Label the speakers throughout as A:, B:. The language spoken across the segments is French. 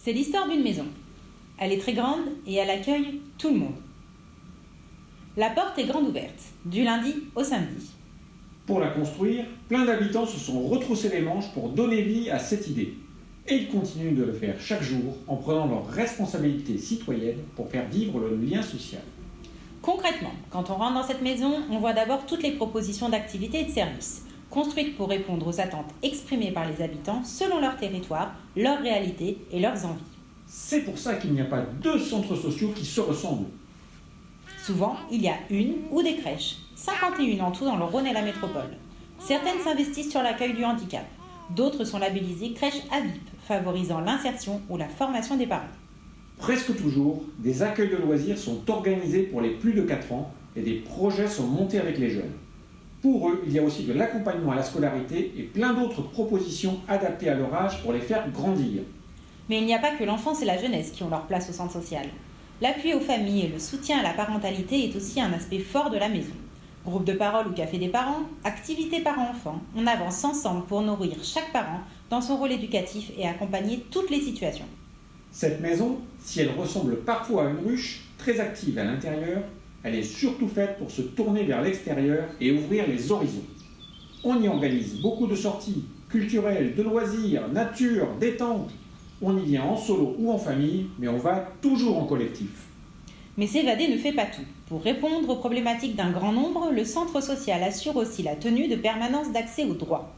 A: C'est l'histoire d'une maison. Elle est très grande et elle accueille tout le monde. La porte est grande ouverte, du lundi au samedi.
B: Pour la construire, plein d'habitants se sont retroussés les manches pour donner vie à cette idée. Et ils continuent de le faire chaque jour en prenant leurs responsabilités citoyennes pour faire vivre le lien social.
A: Concrètement, quand on rentre dans cette maison, on voit d'abord toutes les propositions d'activités et de services, construites pour répondre aux attentes exprimées par les habitants selon leur territoire, leur réalité et leurs envies.
B: C'est pour ça qu'il n'y a pas deux centres sociaux qui se ressemblent.
A: Souvent, il y a une ou des crèches, 51 en tout dans le Rhône et la métropole. Certaines s'investissent sur l'accueil du handicap, d'autres sont labellisées crèches AVIP, favorisant l'insertion ou la formation des parents.
B: Presque toujours, des accueils de loisirs sont organisés pour les plus de 4 ans et des projets sont montés avec les jeunes. Pour eux, il y a aussi de l'accompagnement à la scolarité et plein d'autres propositions adaptées à leur âge pour les faire grandir.
A: Mais il n'y a pas que l'enfance et la jeunesse qui ont leur place au centre social. L'appui aux familles et le soutien à la parentalité est aussi un aspect fort de la maison. Groupe de parole ou café des parents, activités parents-enfants, on avance ensemble pour nourrir chaque parent dans son rôle éducatif et accompagner toutes les situations.
B: Cette maison, si elle ressemble parfois à une ruche, très active à l'intérieur, elle est surtout faite pour se tourner vers l'extérieur et ouvrir les horizons. On y organise beaucoup de sorties, culturelles, de loisirs, nature, détente. On y vient en solo ou en famille, mais on va toujours en collectif.
A: Mais s'évader ne fait pas tout. Pour répondre aux problématiques d'un grand nombre, le centre social assure aussi la tenue de permanence d'accès aux droits,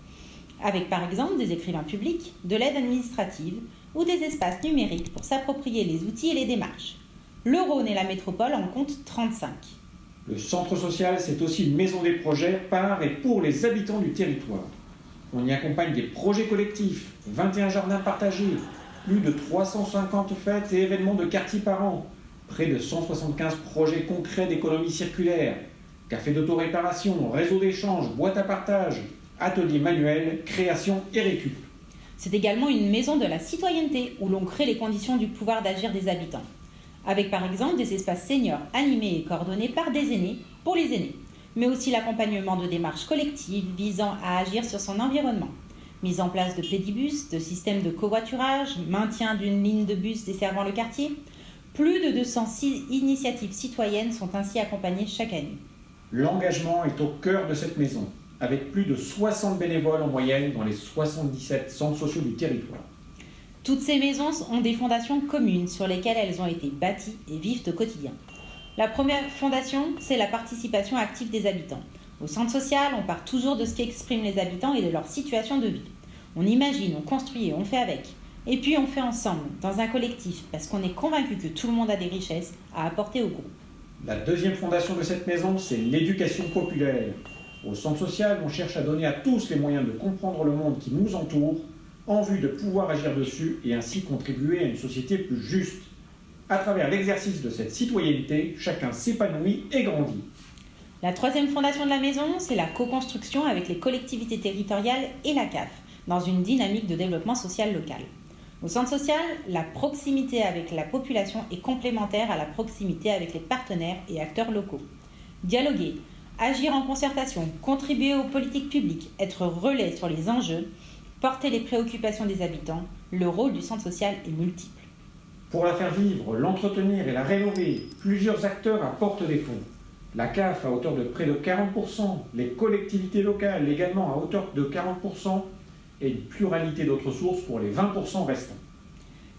A: avec par exemple des écrivains publics, de l'aide administrative ou des espaces numériques pour s'approprier les outils et les démarches. Le Rhône et la métropole en comptent 35.
B: Le centre social, c'est aussi une maison des projets par et pour les habitants du territoire. On y accompagne des projets collectifs, 21 jardins partagés, plus de 350 fêtes et événements de quartier par an, près de 175 projets concrets d'économie circulaire, café d'autoréparation, réseau d'échange, boîte à partage, ateliers manuels, création et récup.
A: C'est également une maison de la citoyenneté où l'on crée les conditions du pouvoir d'agir des habitants, avec par exemple des espaces seniors animés et coordonnés par des aînés pour les aînés, mais aussi l'accompagnement de démarches collectives visant à agir sur son environnement. Mise en place de pédibus, de systèmes de covoiturage, maintien d'une ligne de bus desservant le quartier. Plus de 206 initiatives citoyennes sont ainsi accompagnées chaque année.
B: L'engagement est au cœur de cette maison, avec plus de 60 bénévoles en moyenne dans les 77 centres sociaux du territoire.
A: Toutes ces maisons ont des fondations communes sur lesquelles elles ont été bâties et vivent au quotidien. La première fondation, c'est la participation active des habitants. Au centre social, on part toujours de ce qu'expriment les habitants et de leur situation de vie. On imagine, on construit et on fait avec. Et puis on fait ensemble, dans un collectif, parce qu'on est convaincu que tout le monde a des richesses à apporter au groupe.
B: La deuxième fondation de cette maison, c'est l'éducation populaire. Au centre social, on cherche à donner à tous les moyens de comprendre le monde qui nous entoure, en vue de pouvoir agir dessus et ainsi contribuer à une société plus juste. À travers l'exercice de cette citoyenneté, chacun s'épanouit et grandit.
A: La troisième fondation de la maison, c'est la co-construction avec les collectivités territoriales et la CAF, dans une dynamique de développement social local. Au centre social, la proximité avec la population est complémentaire à la proximité avec les partenaires et acteurs locaux. Dialoguer, agir en concertation, contribuer aux politiques publiques, être relais sur les enjeux, porter les préoccupations des habitants, le rôle du centre social est multiple.
B: Pour la faire vivre, l'entretenir et la rénover, plusieurs acteurs apportent des fonds. La CAF à hauteur de près de 40%, les collectivités locales également à hauteur de 40% et une pluralité d'autres sources pour les 20% restants.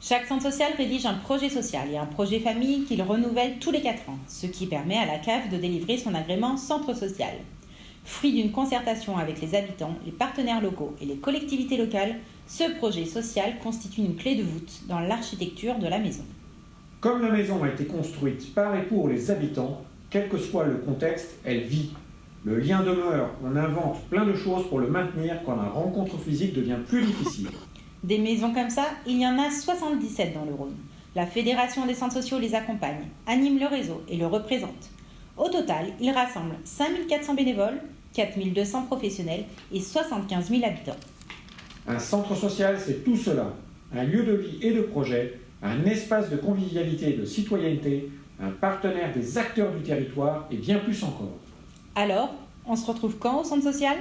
A: Chaque centre social rédige un projet social et un projet famille qu'il renouvelle tous les 4 ans, ce qui permet à la CAF de délivrer son agrément centre social. Fruit d'une concertation avec les habitants, les partenaires locaux et les collectivités locales, ce projet social constitue une clé de voûte dans l'architecture de la maison.
B: Comme la maison a été construite par et pour les habitants, quel que soit le contexte, elle vit. Le lien demeure, on invente plein de choses pour le maintenir quand la rencontre physique devient plus difficile.
A: Des maisons comme ça, il y en a 77 dans le Rhône. La Fédération des centres sociaux les accompagne, anime le réseau et le représente. Au total, ils rassemblent 5400 bénévoles, 4200 professionnels et 75 000 habitants.
B: Un centre social, c'est tout cela. Un lieu de vie et de projet, un espace de convivialité et de citoyenneté, un partenaire des acteurs du territoire et bien plus encore.
A: Alors, on se retrouve quand au centre social ?